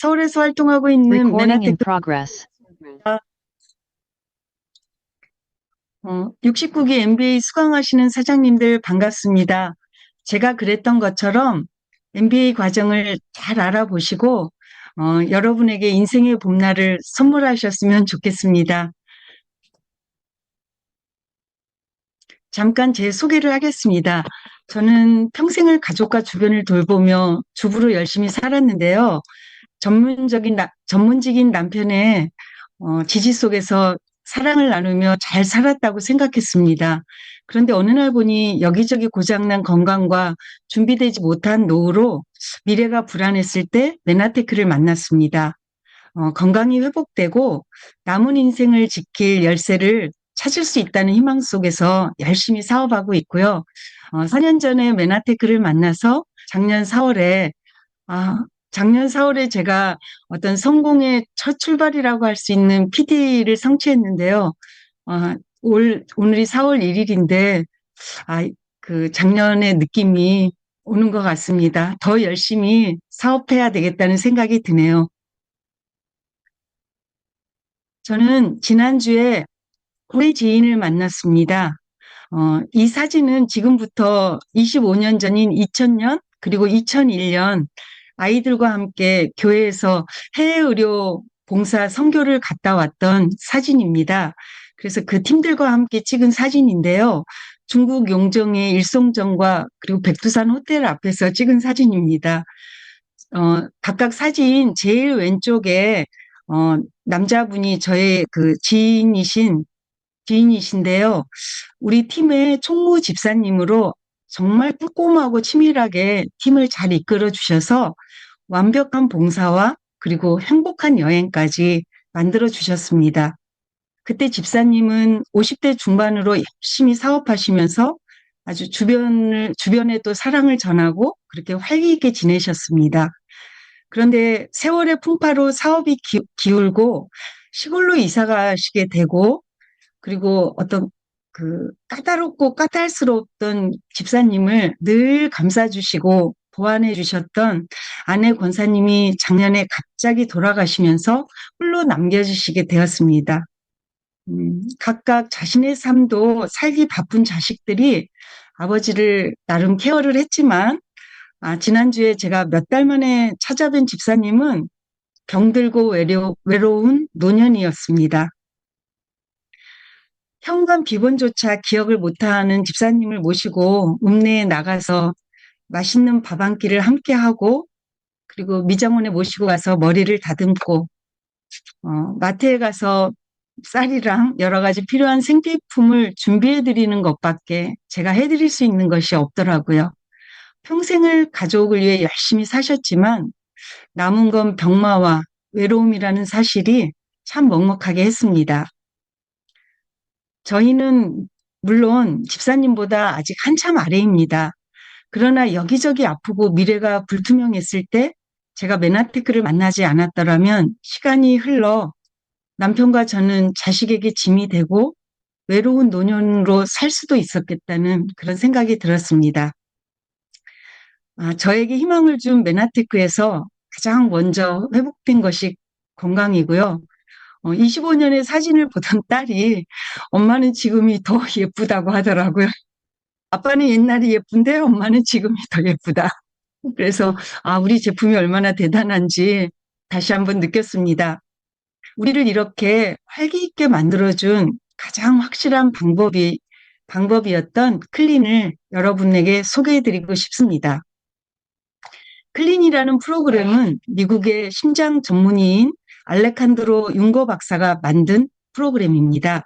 서울에서 활동하고 있는 Recording in 메나테크 progress. 69기 MBA 수강하시는 사장님들 반갑습니다. 제가 그랬던 것처럼 MBA 과정을 잘 알아보시고 여러분에게 인생의 봄날을 선물하셨으면 좋겠습니다. 잠깐 제 소개를 하겠습니다. 저는 평생을 가족과 주변을 돌보며 주부로 열심히 살았는데요. 전문직인 남편의 지지 속에서 사랑을 나누며 잘 살았다고 생각했습니다. 그런데 어느 날 보니 여기저기 고장난 건강과 준비되지 못한 노후로 미래가 불안했을 때 메나테크를 만났습니다. 건강이 회복되고 남은 인생을 지킬 열쇠를 찾을 수 있다는 희망 속에서 열심히 사업하고 있고요. 4년 전에 메나테크를 만나서 아, 작년 4월에 제가 어떤 성공의 첫 출발이라고 할 수 있는 PD를 성취했는데요. 오늘이 4월 1일인데, 그 작년의 느낌이 오는 것 같습니다. 더 열심히 사업해야 되겠다는 생각이 드네요. 저는 지난주에 우리 지인을 만났습니다. 이 사진은 지금부터 25년 전인 2000년 그리고 2001년 아이들과 함께 교회에서 해외 의료 봉사 선교를 갔다 왔던 사진입니다. 그래서 그 팀들과 함께 찍은 사진인데요. 중국 용정의 일송정과 그리고 백두산 호텔 앞에서 찍은 사진입니다. 각각 사진 제일 왼쪽에 남자분이 저의 그 지인이신데요. 우리 팀의 총무 집사님으로 정말 꼼꼼하고 치밀하게 팀을 잘 이끌어 주셔서 완벽한 봉사와 그리고 행복한 여행까지 만들어 주셨습니다. 그때 집사님은 50대 중반으로 열심히 사업하시면서 아주 주변에 또 사랑을 전하고 그렇게 활기 있게 지내셨습니다. 그런데 세월의 풍파로 사업이 기울고 시골로 이사 가시게 되고 그리고 어떤 그 까다롭고 까탈스러웠던 집사님을 늘 감싸주시고 보완해 주셨던 아내 권사님이 작년에 갑자기 돌아가시면서 홀로 남겨지시게 되었습니다. 각각 자신의 삶도 살기 바쁜 자식들이 아버지를 나름 케어를 했지만, 지난주에 제가 몇 달 만에 찾아뵌 집사님은 병들고 외로운 노년이었습니다. 현관 비번조차 기억을 못하는 집사님을 모시고 읍내에 나가서 맛있는 밥 한 끼를 함께 하고 그리고 미장원에 모시고 가서 머리를 다듬고 마트에 가서 쌀이랑 여러 가지 필요한 생필품을 준비해 드리는 것밖에 제가 해드릴 수 있는 것이 없더라고요. 평생을 가족을 위해 열심히 사셨지만 남은 건 병마와 외로움이라는 사실이 참 먹먹하게 했습니다. 저희는 물론 집사님보다 아직 한참 아래입니다. 그러나 여기저기 아프고 미래가 불투명했을 때 제가 메나테크를 만나지 않았더라면 시간이 흘러 남편과 저는 자식에게 짐이 되고 외로운 노년으로 살 수도 있었겠다는 그런 생각이 들었습니다. 저에게 희망을 준 메나테크에서 가장 먼저 회복된 것이 건강이고요. 25년의 사진을 보던 딸이 엄마는 지금이 더 예쁘다고 하더라고요. 아빠는 옛날이 예쁜데 엄마는 지금이 더 예쁘다. 그래서 우리 제품이 얼마나 대단한지 다시 한번 느꼈습니다. 우리를 이렇게 활기 있게 만들어준 가장 확실한 방법이었던 클린을 여러분에게 소개해드리고 싶습니다. 클린이라는 프로그램은 미국의 심장 전문의인 알레칸드로 융거 박사가 만든 프로그램입니다.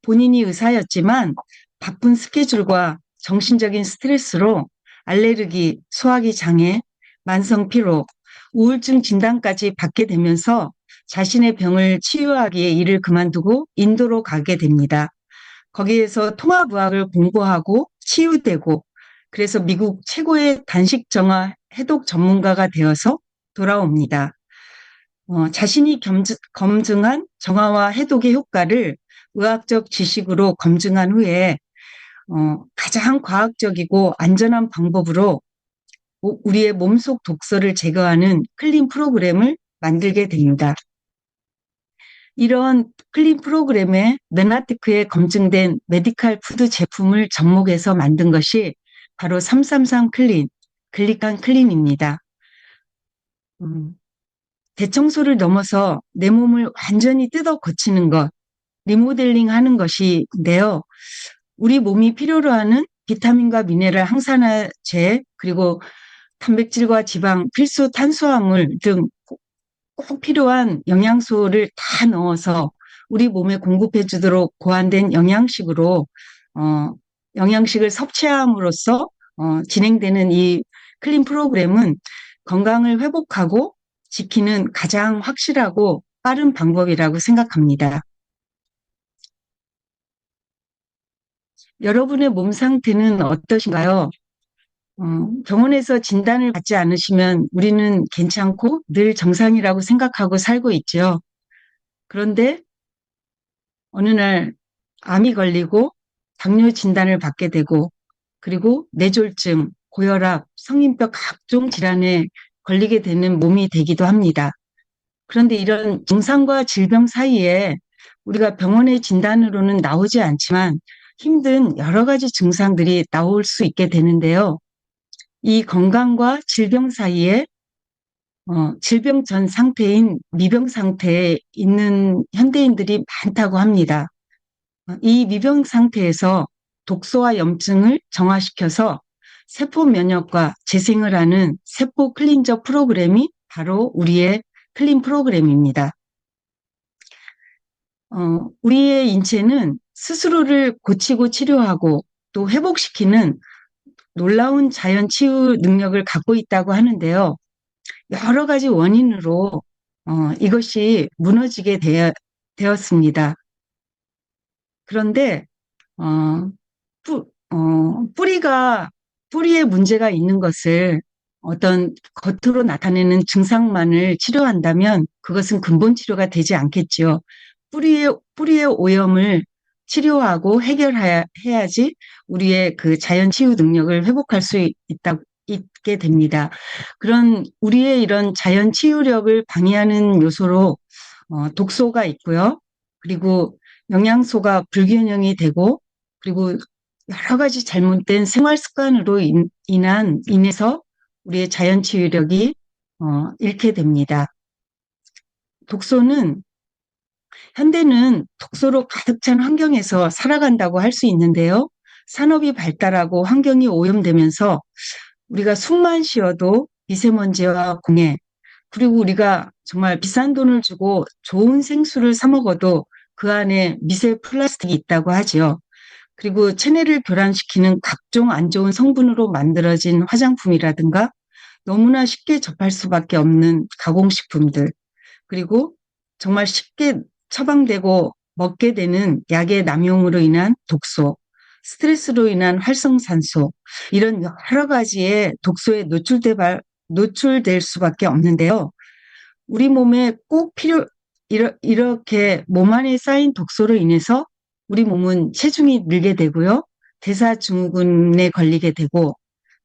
본인이 의사였지만 바쁜 스케줄과 정신적인 스트레스로 알레르기, 소화기 장애, 만성 피로, 우울증 진단까지 받게 되면서 자신의 병을 치유하기에 일을 그만두고 인도로 가게 됩니다. 거기에서 통합의학을 공부하고 치유되고 그래서 미국 최고의 단식 정화 해독 전문가가 되어서 돌아옵니다. 자신이 검증한 정화와 해독의 효과를 의학적 지식으로 검증한 후에 가장 과학적이고 안전한 방법으로 우리의 몸속 독소를 제거하는 클린 프로그램을 만들게 됩니다. 이런 클린 프로그램에 메나테크에 검증된 메디칼 푸드 제품을 접목해서 만든 것이 바로 333 클린, 글리칸 클린입니다. 음, 대청소를 넘어서 내 몸을 완전히 뜯어 고치는 것, 리모델링 하는 것인데요. 우리 몸이 필요로 하는 비타민과 미네랄, 항산화제, 그리고 단백질과 지방, 필수 탄수화물 등 꼭 필요한 영양소를 다 넣어서 우리 몸에 공급해 주도록 고안된 영양식으로 어, 영양식을 섭취함으로써 진행되는 이 클린 프로그램은 건강을 회복하고 지키는 가장 확실하고 빠른 방법이라고 생각합니다. 여러분의 몸 상태는 어떠신가요? 병원에서 진단을 받지 않으시면 우리는 괜찮고 늘 정상이라고 생각하고 살고 있죠. 그런데 어느 날 암이 걸리고 당뇨 진단을 받게 되고 그리고 뇌졸중, 고혈압, 성인병 각종 질환에 걸리게 되는 몸이 되기도 합니다. 그런데 이런 증상과 질병 사이에 우리가 병원의 진단으로는 나오지 않지만 힘든 여러 가지 증상들이 나올 수 있게 되는데요. 이 건강과 질병 사이에 질병 전 상태인 미병 상태에 있는 현대인들이 많다고 합니다. 이 미병 상태에서 독소와 염증을 정화시켜서 세포 면역과 재생을 하는 세포 클린저 프로그램이 바로 우리의 클린 프로그램입니다. 우리의 인체는 스스로를 고치고 치료하고 또 회복시키는 놀라운 자연 치유 능력을 갖고 있다고 하는데요. 여러 가지 원인으로 이것이 무너지게 되었습니다. 그런데 어, 뿌리에 문제가 있는 것을 어떤 겉으로 나타내는 증상만을 치료한다면 그것은 근본 치료가 되지 않겠죠. 뿌리의 오염을 치료하고 해결해야지 우리의 그 자연 치유 능력을 회복할 수 있게 됩니다. 그런 우리의 이런 자연 치유력을 방해하는 요소로 독소가 있고요. 그리고 영양소가 불균형이 되고 그리고 여러 가지 잘못된 생활 습관으로 인해서 우리의 자연 치유력이 잃게 됩니다. 독소는 현대는 독소로 가득 찬 환경에서 살아간다고 할 수 있는데요. 산업이 발달하고 환경이 오염되면서 우리가 숨만 쉬어도 미세먼지와 공해, 그리고 우리가 정말 비싼 돈을 주고 좋은 생수를 사 먹어도 그 안에 미세 플라스틱이 있다고 하지요. 그리고 체내를 교란시키는 각종 안 좋은 성분으로 만들어진 화장품이라든가 너무나 쉽게 접할 수밖에 없는 가공식품들, 그리고 정말 쉽게 처방되고 먹게 되는 약의 남용으로 인한 독소, 스트레스로 인한 활성산소, 이런 여러 가지의 독소에 노출될 수밖에 없는데요. 우리 몸에 꼭 이렇게 몸 안에 쌓인 독소로 인해서 우리 몸은 체중이 늘게 되고요. 대사증후군에 걸리게 되고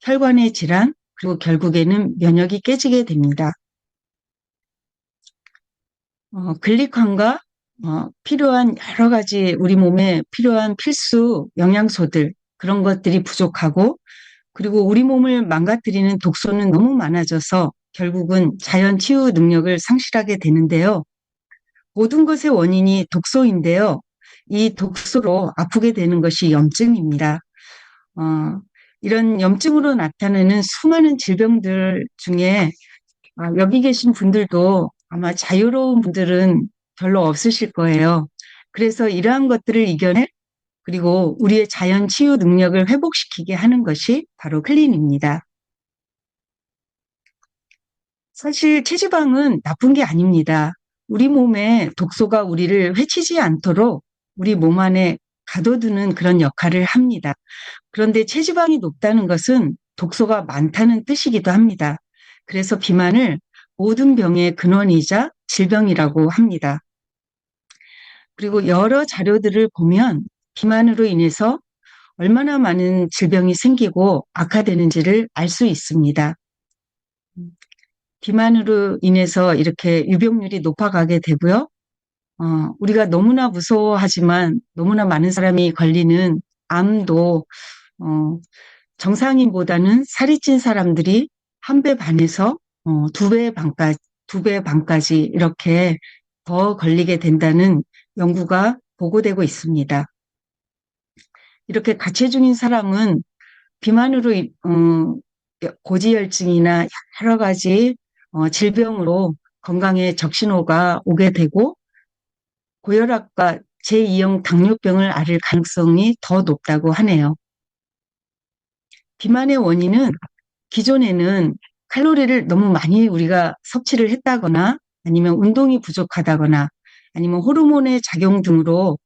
혈관의 질환, 그리고 결국에는 면역이 깨지게 됩니다. 글리칸과 필요한 여러 가지 우리 몸에 필요한 필수 영양소들, 그런 것들이 부족하고 그리고 우리 몸을 망가뜨리는 독소는 너무 많아져서 결국은 자연 치유 능력을 상실하게 되는데요. 모든 것의 원인이 독소인데요. 이 독소로 아프게 되는 것이 염증입니다. 어, 이런 염증으로 나타나는 수많은 질병들 중에 여기 계신 분들도 아마 자유로운 분들은 별로 없으실 거예요. 그래서 이러한 것들을 이겨내 그리고 우리의 자연 치유 능력을 회복시키게 하는 것이 바로 클린입니다. 사실 체지방은 나쁜 게 아닙니다. 우리 몸에 독소가 우리를 해치지 않도록 우리 몸 안에 가둬두는 그런 역할을 합니다. 그런데 체지방이 높다는 것은 독소가 많다는 뜻이기도 합니다. 그래서 비만을 모든 병의 근원이자 질병이라고 합니다. 그리고 여러 자료들을 보면 비만으로 인해서 얼마나 많은 질병이 생기고 악화되는지를 알 수 있습니다. 비만으로 인해서 이렇게 유병률이 높아가게 되고요. 우리가 너무나 무서워하지만 너무나 많은 사람이 걸리는 암도 어, 정상인보다는 살이 찐 사람들이 한 배 반에서 두 배 반까지 이렇게 더 걸리게 된다는 연구가 보고되고 있습니다. 이렇게 가체중인 사람은 비만으로 고지혈증이나 여러 가지 질병으로 건강에 적신호가 오게 되고 고혈압과 제2형 당뇨병을 앓을 가능성이 더 높다고 하네요. 비만의 원인은 기존에는 칼로리를 너무 많이 우리가 섭취를 했다거나 아니면 운동이 부족하다거나 아니면 호르몬의 작용 등으로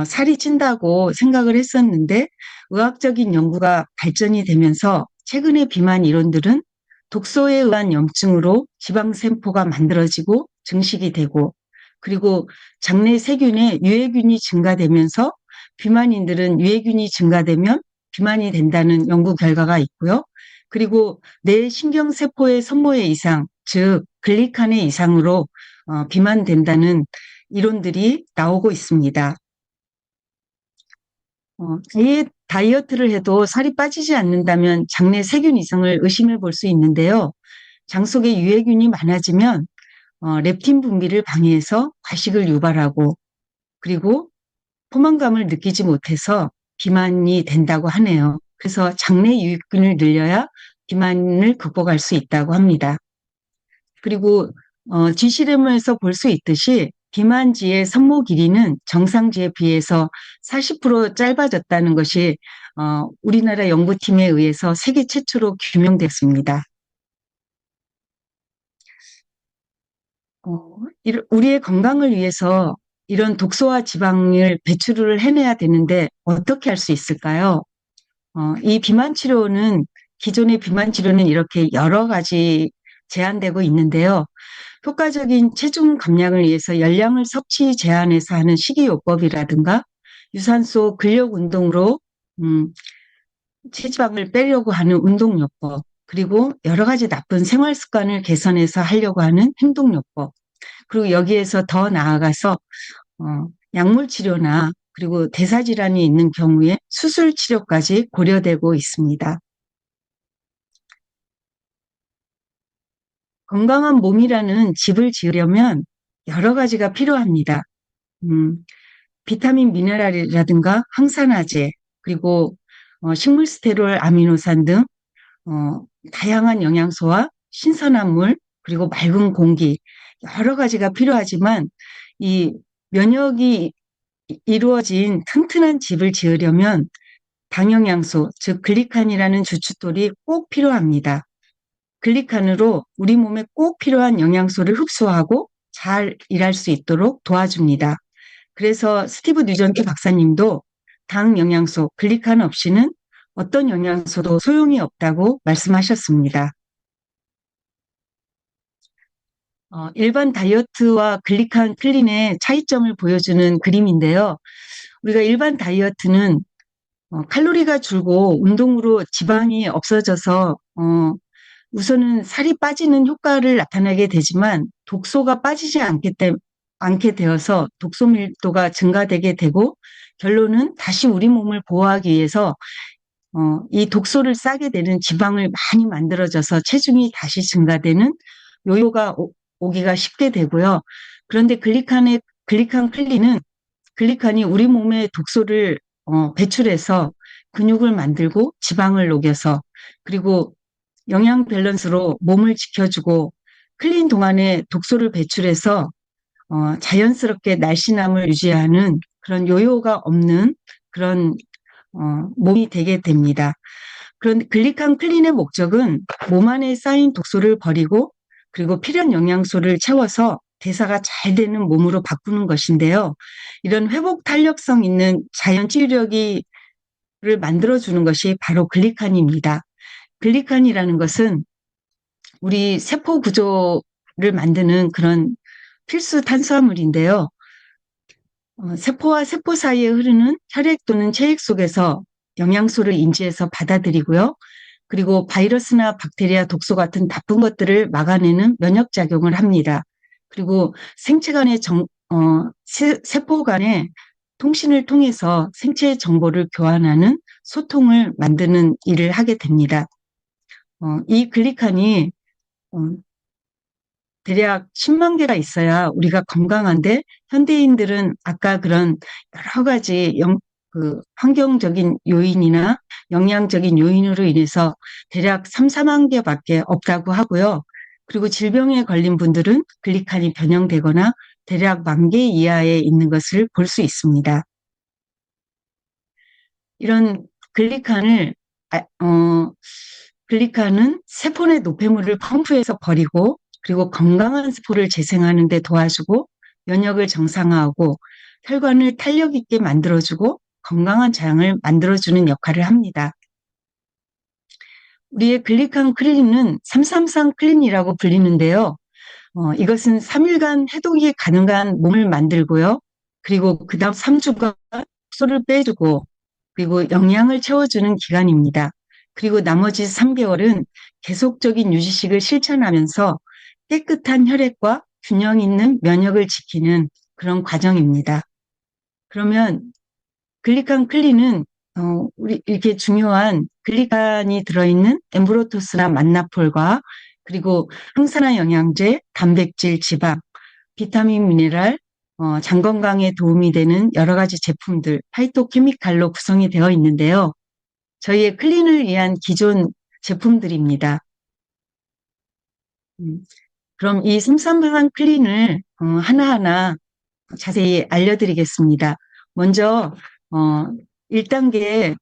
살이 찐다고 생각을 했었는데 의학적인 연구가 발전이 되면서 최근의 비만 이론들은 독소에 의한 염증으로 지방세포가 만들어지고 증식이 되고 그리고 장내 세균의 유해균이 증가되면서 비만인들은 유해균이 증가되면 비만이 된다는 연구 결과가 있고요. 그리고 뇌 신경세포의 선모의 이상, 즉 글리칸의 이상으로 비만된다는 이론들이 나오고 있습니다. 다이어트를 해도 살이 빠지지 않는다면 장내 세균 이상을 의심해 볼 수 있는데요. 장 속에 유해균이 많아지면 렙틴 분비를 방해해서 과식을 유발하고 그리고 포만감을 느끼지 못해서 비만이 된다고 하네요. 그래서 장내 유익균을 늘려야 비만을 극복할 수 있다고 합니다. 그리고 뒤실험에서 볼 수 있듯이 비만지의 선모 길이는 정상지에 비해서 40% 짧아졌다는 것이 우리나라 연구팀에 의해서 세계 최초로 규명됐습니다. 우리의 건강을 위해서 이런 독소와 지방을 배출을 해내야 되는데 어떻게 할 수 있을까요? 이 비만 치료는 기존의 비만 치료는 이렇게 여러 가지 제한되고 있는데요. 효과적인 체중 감량을 위해서 열량을 섭취 제한해서 하는 식이요법이라든가 유산소 근력 운동으로 체지방을 빼려고 하는 운동요법 그리고 여러 가지 나쁜 생활 습관을 개선해서 하려고 하는 행동요법 그리고 여기에서 더 나아가서 약물 치료나 그리고 대사질환이 있는 경우에 수술 치료까지 고려되고 있습니다. 건강한 몸이라는 집을 지으려면 여러 가지가 필요합니다. 음, 비타민 미네랄이라든가 항산화제 그리고 식물 스테롤 아미노산 등 다양한 영양소와 신선한 물 그리고 맑은 공기 여러 가지가 필요하지만 이 면역이 이루어진 튼튼한 집을 지으려면 당영양소, 즉 글리칸이라는 주춧돌이 꼭 필요합니다. 글리칸으로 우리 몸에 꼭 필요한 영양소를 흡수하고 잘 일할 수 있도록 도와줍니다. 그래서 스티브 뉴전트 박사님도 당 영양소, 글리칸 없이는 어떤 영양소도 소용이 없다고 말씀하셨습니다. 일반 다이어트와 글리칸 클린의 차이점을 보여주는 그림인데요. 우리가 일반 다이어트는 칼로리가 줄고 운동으로 지방이 없어져서 우선은 살이 빠지는 효과를 나타나게 되지만 독소가 빠지지 않게 되어서 독소 밀도가 증가되게 되고 결론은 다시 우리 몸을 보호하기 위해서 이 독소를 싸게 되는 지방을 많이 만들어져서 체중이 다시 증가되는 요요가 오기가 쉽게 되고요. 그런데 글리칸 클린은 글리칸이 우리 몸에 독소를 배출해서 근육을 만들고 지방을 녹여서 그리고 영양 밸런스로 몸을 지켜주고 클린 동안에 독소를 배출해서 자연스럽게 날씬함을 유지하는 그런 요요가 없는 그런 몸이 되게 됩니다. 그런 글리칸 클린의 목적은 몸 안에 쌓인 독소를 버리고 그리고 필요한 영양소를 채워서 대사가 잘 되는 몸으로 바꾸는 것인데요. 이런 회복 탄력성 있는 자연 치유력을 만들어주는 것이 바로 글리칸입니다. 글리칸이라는 것은 우리 세포 구조를 만드는 그런 필수 탄수화물인데요. 세포와 세포 사이에 흐르는 혈액 또는 체액 속에서 영양소를 인지해서 받아들이고요. 그리고 바이러스나 박테리아, 독소 같은 나쁜 것들을 막아내는 면역작용을 합니다. 그리고 생체 간의 세포 간의 통신을 통해서 생체 정보를 교환하는 소통을 만드는 일을 하게 됩니다. 이 글리칸이 어, 대략 10만 개가 있어야 우리가 건강한데 현대인들은 아까 그런 여러 가지 환경적인 요인이나 영양적인 요인으로 인해서 대략 3, 4만 개밖에 없다고 하고요. 그리고 질병에 걸린 분들은 글리칸이 변형되거나 대략 1만 개 이하에 있는 것을 볼 수 있습니다. 이런 글리칸을 아, 어, 글리칸은 세포 내 노폐물을 펌프해서 버리고 그리고 건강한 세포를 재생하는 데 도와주고 면역을 정상화하고 혈관을 탄력 있게 만들어주고 건강한 장을 만들어주는 역할을 합니다. 우리의 글리칸 클린은 333 클린이라고 불리는데요. 이것은 3일간 해독이 가능한 몸을 만들고요. 그리고 그 다음 3주간 소를 빼주고 그리고 영양을 채워주는 기간입니다. 그리고 나머지 3개월은 계속적인 유지식을 실천하면서 깨끗한 혈액과 균형 있는 면역을 지키는 그런 과정입니다. 그러면 글리칸 클린은 우리 이렇게 중요한 글리칸이 들어있는 엠브로토스나 만나폴과 그리고 항산화 영양제, 단백질, 지방, 비타민, 미네랄, 장 건강에 도움이 되는 여러 가지 제품들, 파이토케미칼로 구성이 되어 있는데요. 저희의 클린을 위한 기존 제품들입니다. 음, 그럼 이 삼삼방한 클린을 하나하나 자세히 알려드리겠습니다. 먼저 어, 1단계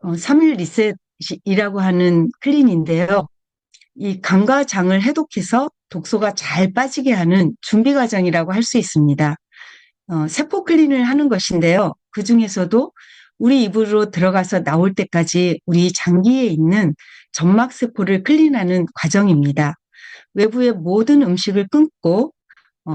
3일 리셋이라고 하는 클린인데요. 이 간과 장을 해독해서 독소가 잘 빠지게 하는 준비 과정이라고 할 수 있습니다. 세포 클린을 하는 것인데요. 그 중에서도 우리 입으로 들어가서 나올 때까지 우리 장기에 있는 점막 세포를 클린하는 과정입니다. 외부의 모든 음식을 끊고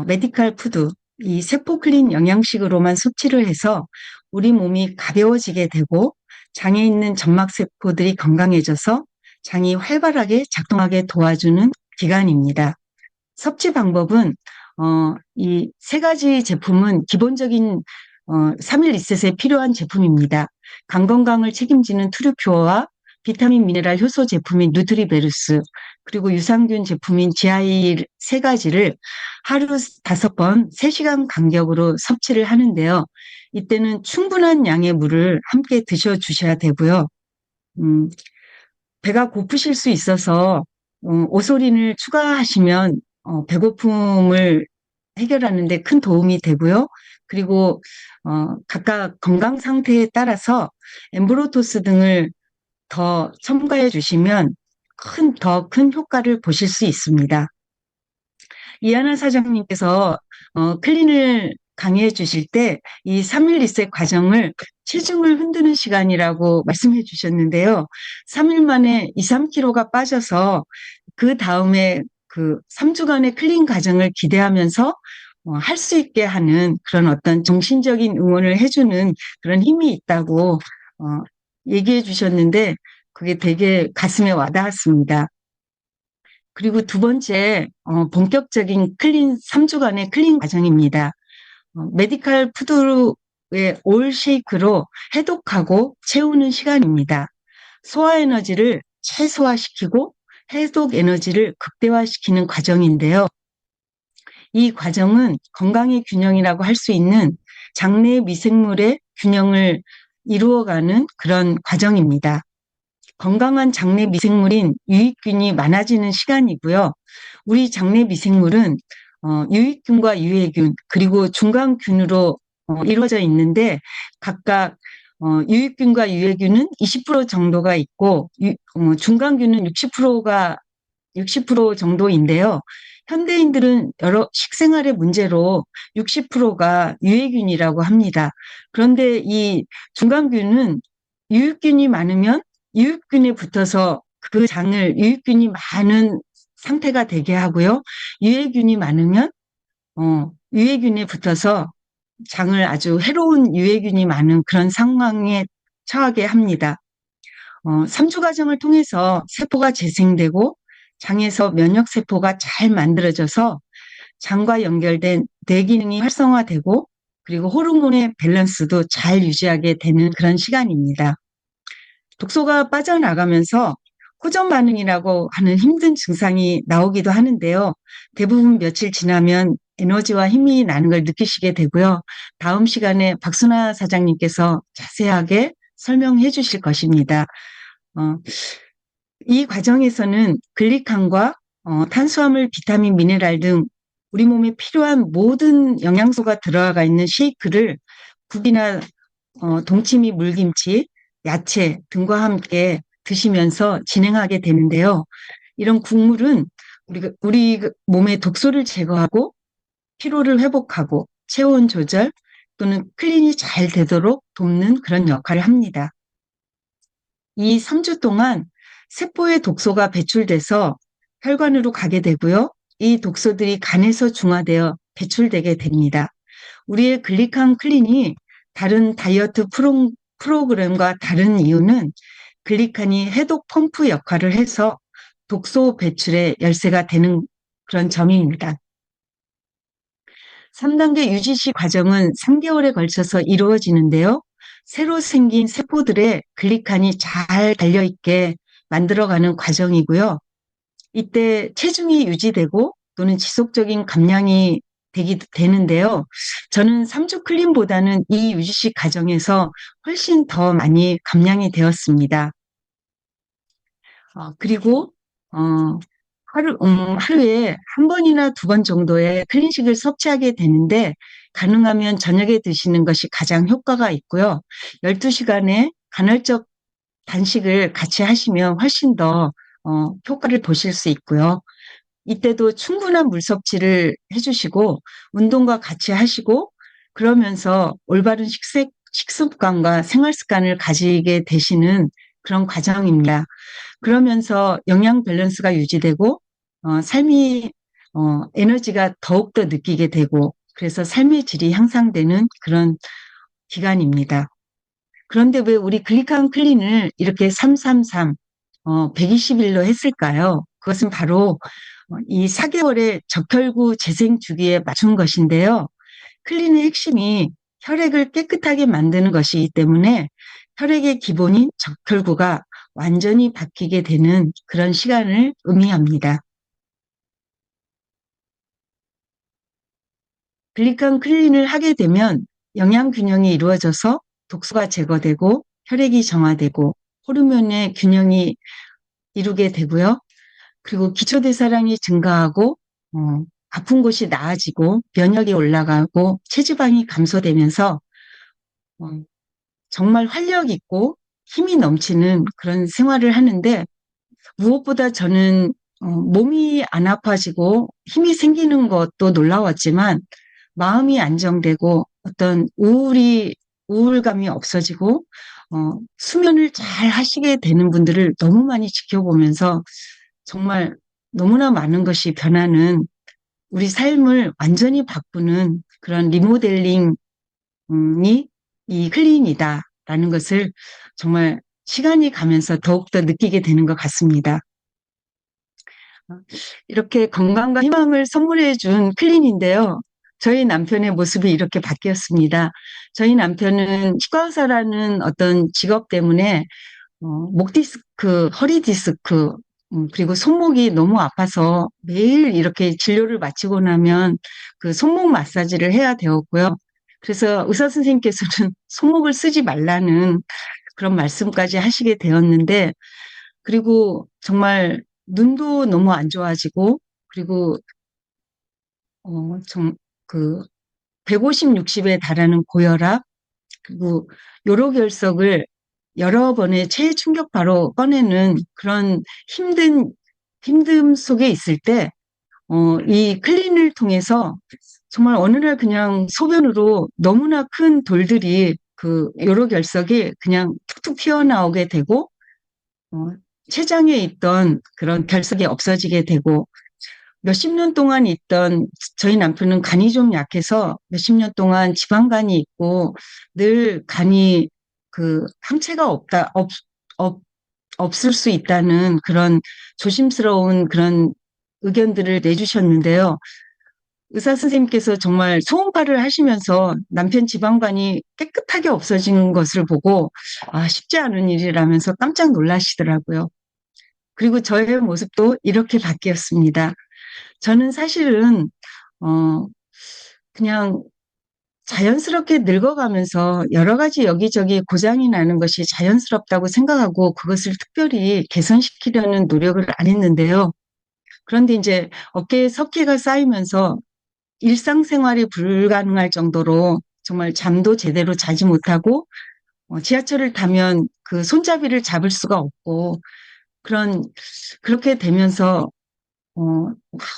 메디칼 푸드, 이 세포 클린 영양식으로만 섭취를 해서 우리 몸이 가벼워지게 되고 장에 있는 점막 세포들이 건강해져서 장이 활발하게 작동하게 도와주는 기간입니다. 섭취 방법은 이 세 가지 제품은 기본적인 3일 리셋에 필요한 제품입니다. 간 건강을 책임지는 트루퓨어와 비타민 미네랄 효소 제품인 누트리베르스 그리고 유산균 제품인 GI 세 가지를 하루 5번 3시간 간격으로 섭취를 하는데요. 이때는 충분한 양의 물을 함께 드셔주셔야 되고요. 음, 배가 고프실 수 있어서 오솔린을 추가하시면 배고픔을 해결하는 데 큰 도움이 되고요. 그리고 각각 건강 상태에 따라서 엠브로토스 등을 더 첨가해 주시면 더 큰 효과를 보실 수 있습니다. 이하나 사장님께서 클린을 강의해 주실 때 이 3일 리셋 과정을 체중을 흔드는 시간이라고 말씀해 주셨는데요. 3일 만에 2, 3kg가 빠져서 그 다음에 그 3주간의 클린 과정을 기대하면서 할 수 있게 하는 그런 어떤 정신적인 응원을 해주는 그런 힘이 있다고 얘기해 주셨는데 그게 되게 가슴에 와닿았습니다. 그리고 두 번째, 본격적인 3주간의 클린 과정입니다. 메디칼 푸드의 올 쉐이크로 해독하고 채우는 시간입니다. 소화 에너지를 최소화시키고 해독 에너지를 극대화시키는 과정인데요. 이 과정은 건강의 균형이라고 할 수 있는 장내 미생물의 균형을 이루어가는 그런 과정입니다. 건강한 장내 미생물인 유익균이 많아지는 시간이고요. 우리 장내 미생물은 유익균과 유해균 그리고 중간균으로 이루어져 있는데 각각 유익균과 유해균은 20% 정도가 있고 중간균은 60% 정도인데요. 현대인들은 여러 식생활의 문제로 60%가 유해균이라고 합니다. 그런데 이 중간균은 유익균이 많으면 유익균에 붙어서 그 장을 유익균이 많은 상태가 되게 하고요. 유해균이 많으면 유해균에 붙어서 장을 아주 해로운 유해균이 많은 그런 상황에 처하게 합니다. 3주 과정을 통해서 세포가 재생되고 장에서 면역세포가 잘 만들어져서 장과 연결된 뇌기능이 활성화되고 그리고 호르몬의 밸런스도 잘 유지하게 되는 그런 시간입니다. 독소가 빠져나가면서 호전 반응이라고 하는 힘든 증상이 나오기도 하는데요. 대부분 며칠 지나면 에너지와 힘이 나는 걸 느끼시게 되고요. 다음 시간에 박순아 사장님께서 자세하게 설명해 주실 것입니다. 어, 이 과정에서는 글리칸과 탄수화물, 비타민, 미네랄 등 우리 몸에 필요한 모든 영양소가 들어가 있는 쉐이크를 국이나 동치미, 물김치, 야채 등과 함께 드시면서 진행하게 되는데요. 이런 국물은 우리 몸의 독소를 제거하고 피로를 회복하고 체온 조절 또는 클린이 잘 되도록 돕는 그런 역할을 합니다. 이 3주 동안 세포의 독소가 배출돼서 혈관으로 가게 되고요. 이 독소들이 간에서 중화되어 배출되게 됩니다. 우리의 글리칸 클린이 다른 다이어트 프로그램과 다른 이유는 글리칸이 해독 펌프 역할을 해서 독소 배출의 열쇠가 되는 그런 점입니다. 3단계 유지시 과정은 3개월에 걸쳐서 이루어지는데요. 새로 생긴 세포들의 글리칸이 잘 달려있게 만들어가는 과정이고요. 이때 체중이 유지되고 또는 지속적인 감량이 되는데요. 저는 3주 클린보다는 이 유지식 과정에서 훨씬 더 많이 감량이 되었습니다. 그리고 어, 하루에 한 번이나 두 번 정도의 클린식을 섭취하게 되는데 가능하면 저녁에 드시는 것이 가장 효과가 있고요. 12시간의 간헐적 단식을 같이 하시면 훨씬 더 효과를 보실 수 있고요. 이때도 충분한 물 섭취를 해주시고 운동과 같이 하시고 그러면서 올바른 식습관과 생활 습관을 가지게 되시는 그런 과정입니다. 그러면서 영양 밸런스가 유지되고 삶이 에너지가 더욱더 느끼게 되고 그래서 삶의 질이 향상되는 그런 기간입니다. 그런데 왜 우리 글리칸 클린을 이렇게 333, 120일로 했을까요? 그것은 바로 이 4개월의 적혈구 재생 주기에 맞춘 것인데요. 클린의 핵심이 혈액을 깨끗하게 만드는 것이기 때문에 혈액의 기본인 적혈구가 완전히 바뀌게 되는 그런 시간을 의미합니다. 글리칸 클린을 하게 되면 영양 균형이 이루어져서 독소가 제거되고 혈액이 정화되고 호르몬의 균형이 이루게 되고요. 그리고 기초대사량이 증가하고 아픈 곳이 나아지고 면역이 올라가고 체지방이 감소되면서 어, 정말 활력 있고 힘이 넘치는 그런 생활을 하는데 무엇보다 저는 몸이 안 아파지고 힘이 생기는 것도 놀라웠지만 마음이 안정되고 어떤 우울감이 없어지고 수면을 잘 하시게 되는 분들을 너무 많이 지켜보면서 정말 너무나 많은 것이 변하는 우리 삶을 완전히 바꾸는 그런 리모델링이 이 클린이다라는 것을 정말 시간이 가면서 더욱더 느끼게 되는 것 같습니다. 이렇게 건강과 희망을 선물해 준 클린인데요. 저희 남편의 모습이 이렇게 바뀌었습니다. 저희 남편은 치과 의사라는 어떤 직업 때문에 목 디스크, 허리 디스크, 그리고 손목이 너무 아파서 매일 이렇게 진료를 마치고 나면 그 손목 마사지를 해야 되었고요. 그래서 의사 선생님께서는 손목을 쓰지 말라는 그런 말씀까지 하시게 되었는데, 그리고 정말 눈도 너무 안 좋아지고, 그리고, 좀, 그, 150, 60에 달하는 고혈압, 그리고 요로결석을 여러 번의 체충격파로 꺼내는 그런 힘듦 속에 있을 때, 이 클린을 통해서 정말 어느 날 그냥 소변으로 너무나 큰 돌들이 그 요로결석이 그냥 툭툭 튀어나오게 되고, 어, 췌장에 있던 그런 결석이 없어지게 되고, 몇십 년 동안 있던 저희 남편은 간이 좀 약해서 몇십 년 동안 지방간이 있고 늘 간이 그 항체가 없을 수 있다는 그런 조심스러운 그런 의견들을 내주셨는데요. 의사 선생님께서 정말 소음파를 하시면서 남편 지방간이 깨끗하게 없어지는 것을 보고 아, 쉽지 않은 일이라면서 깜짝 놀라시더라고요. 그리고 저의 모습도 이렇게 바뀌었습니다. 저는 사실은 어, 그냥 자연스럽게 늙어가면서 여러 가지 여기저기 고장이 나는 것이 자연스럽다고 생각하고 그것을 특별히 개선시키려는 노력을 안 했는데요. 그런데 이제 어깨에 석회가 쌓이면서 일상생활이 불가능할 정도로 정말 잠도 제대로 자지 못하고 지하철을 타면 그 손잡이를 잡을 수가 없고 그런 그렇게 되면서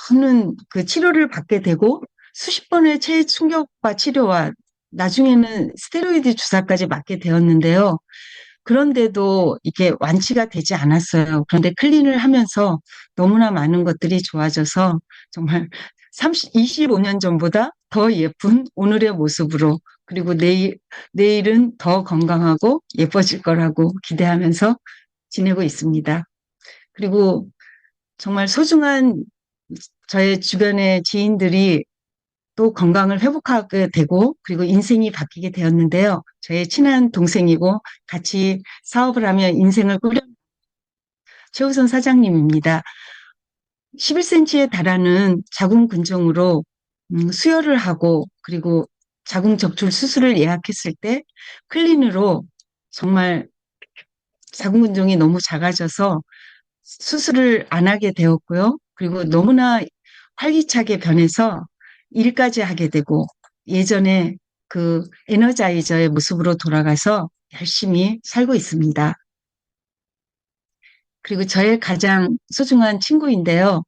많은 그 치료를 받게 되고 수십 번의 체해 충격과 치료와 나중에는 스테로이드 주사까지 맞게 되었는데요. 그런데도 이게 완치가 되지 않았어요. 그런데 클린을 하면서 너무나 많은 것들이 좋아져서 정말 25년 전보다 더 예쁜 오늘의 모습으로 그리고 내일은 더 건강하고 예뻐질 거라고 기대하면서 지내고 있습니다. 그리고 정말 소중한 저의 주변의 지인들이 또 건강을 회복하게 되고 그리고 인생이 바뀌게 되었는데요. 저의 친한 동생이고 같이 사업을 하며 인생을 꾸려 최우선 사장님입니다. 11cm에 달하는 자궁근종으로 수혈을 하고 그리고 자궁적출 수술을 예약했을 때 클린으로 정말 자궁근종이 너무 작아져서 수술을 안 하게 되었고요. 그리고 너무나 활기차게 변해서 일까지 하게 되고 예전에 그 에너자이저의 모습으로 돌아가서 열심히 살고 있습니다. 그리고 저의 가장 소중한 친구인데요.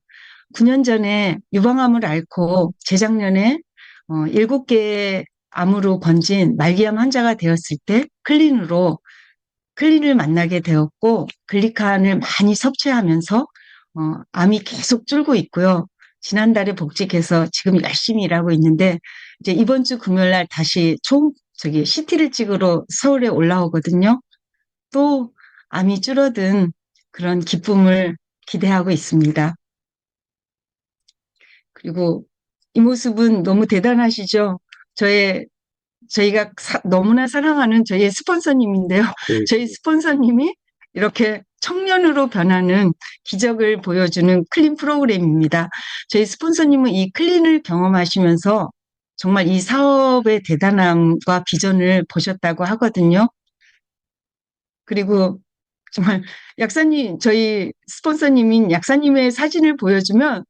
9년 전에 유방암을 앓고 재작년에 7개의 암으로 번진 말기암 환자가 되었을 때 클린을 만나게 되었고 글리칸을 많이 섭취하면서 암이 계속 줄고 있고요. 지난달에 복직해서 지금 열심히 일하고 있는데 이제 이번 주 금요일 날 다시 CT를 찍으러 서울에 올라오거든요. 또 암이 줄어든 그런 기쁨을 기대하고 있습니다. 그리고 이 모습은 너무 대단하시죠? 저의 저희가 너무나 사랑하는 저희의 스폰서님인데요. 저희 스폰서님이 이렇게 청년으로 변하는 기적을 보여주는 클린 프로그램입니다. 저희 스폰서님은 이 클린을 경험하시면서 정말 이 사업의 대단함과 비전을 보셨다고 하거든요. 그리고 정말 저희 스폰서님인 약사님의 사진을 보여주면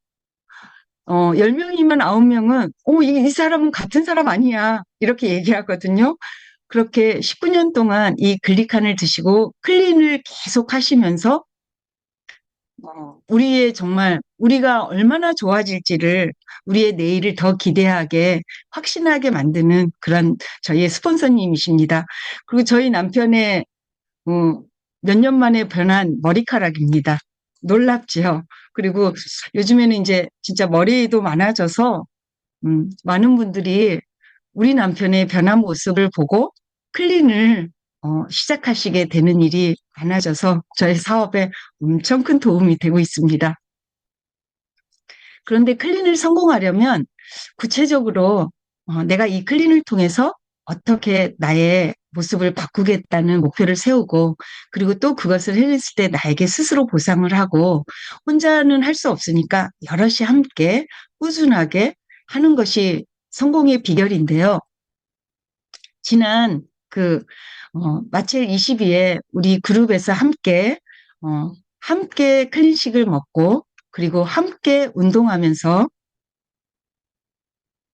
10명이면 9명은, 이 사람은 같은 사람 아니야. 이렇게 얘기하거든요. 그렇게 19년 동안 이 글리칸을 드시고 클린을 계속 하시면서, 우리가 얼마나 좋아질지를 우리의 내일을 더 기대하게, 확신하게 만드는 그런 저희의 스폰서님이십니다. 그리고 저희 남편의, 몇 년 만에 변한 머리카락입니다. 놀랍지요. 그리고 요즘에는 이제 진짜 머리도 많아져서 많은 분들이 우리 남편의 변한 모습을 보고 클린을 시작하시게 되는 일이 많아져서 저의 사업에 엄청 큰 도움이 되고 있습니다. 그런데 클린을 성공하려면 구체적으로 내가 이 클린을 통해서 어떻게 나의 모습을 바꾸겠다는 목표를 세우고 그리고 또 그것을 해냈을 때 나에게 스스로 보상을 하고 혼자는 할 수 없으니까 여럿이 함께 꾸준하게 하는 것이 성공의 비결인데요. 지난 마첼 22에 우리 그룹에서 함께 클린식을 먹고 그리고 함께 운동하면서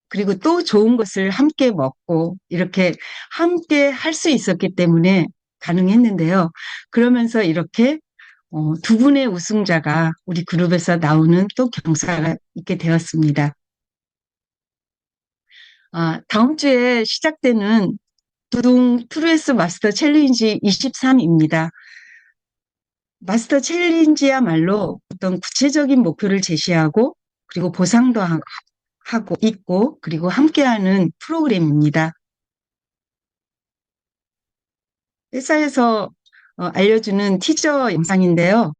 그리고 또 좋은 것을 함께 먹고 이렇게 함께 할 수 있었기 때문에 가능했는데요. 그러면서 이렇게 두 분의 우승자가 우리 그룹에서 나오는 또 경사가 있게 되었습니다. 다음 주에 시작되는 두둥 트루에스 마스터 챌린지 23입니다. 마스터 챌린지야말로 어떤 구체적인 목표를 제시하고 그리고 보상도 하고 있고 그리고 함께하는 프로그램입니다. 회사에서 알려주는 티저 영상인데요.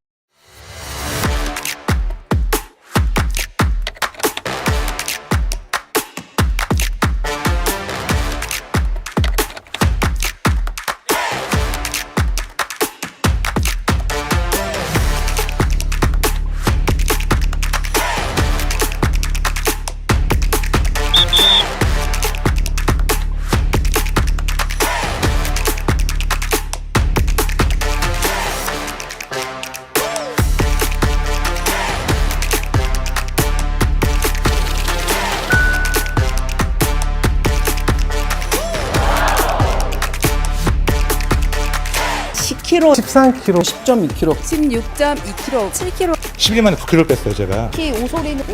키로 13kg, 10.2kg, 16.2kg, 7kg. 11일 만에 9kg 뺐어요, 제가. 특히 오소린을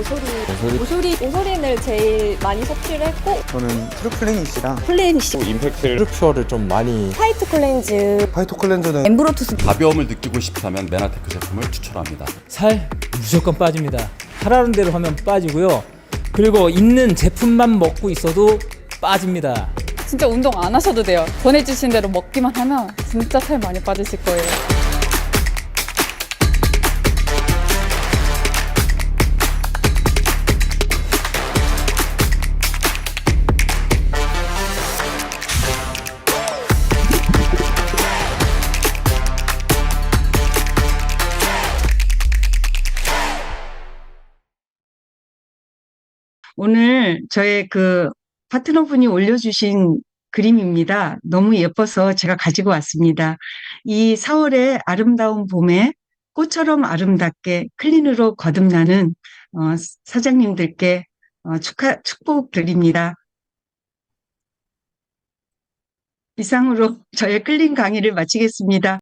제일 많이 섭취를 했고, 저는 트루플레닛이랑 플레니시, 트루퓨어를 좀 많이 화이트 클렌즈, 파이토 클렌저는 엠브로투스. 가벼움을 느끼고 싶다면 메나테크 제품을 추천합니다. 살 무조건 빠집니다. 하라는 대로 하면 빠지고요. 그리고 있는 제품만 먹고 있어도 빠집니다. 진짜 운동 안 하셔도 돼요. 권해주신 대로 먹기만 하면 진짜 살 많이 빠지실 거예요. 오늘 저의 파트너분이 올려주신 그림입니다. 너무 예뻐서 제가 가지고 왔습니다. 이 4월의 아름다운 봄에 꽃처럼 아름답게 클린으로 거듭나는 사장님들께 축복드립니다. 이상으로 저의 클린 강의를 마치겠습니다.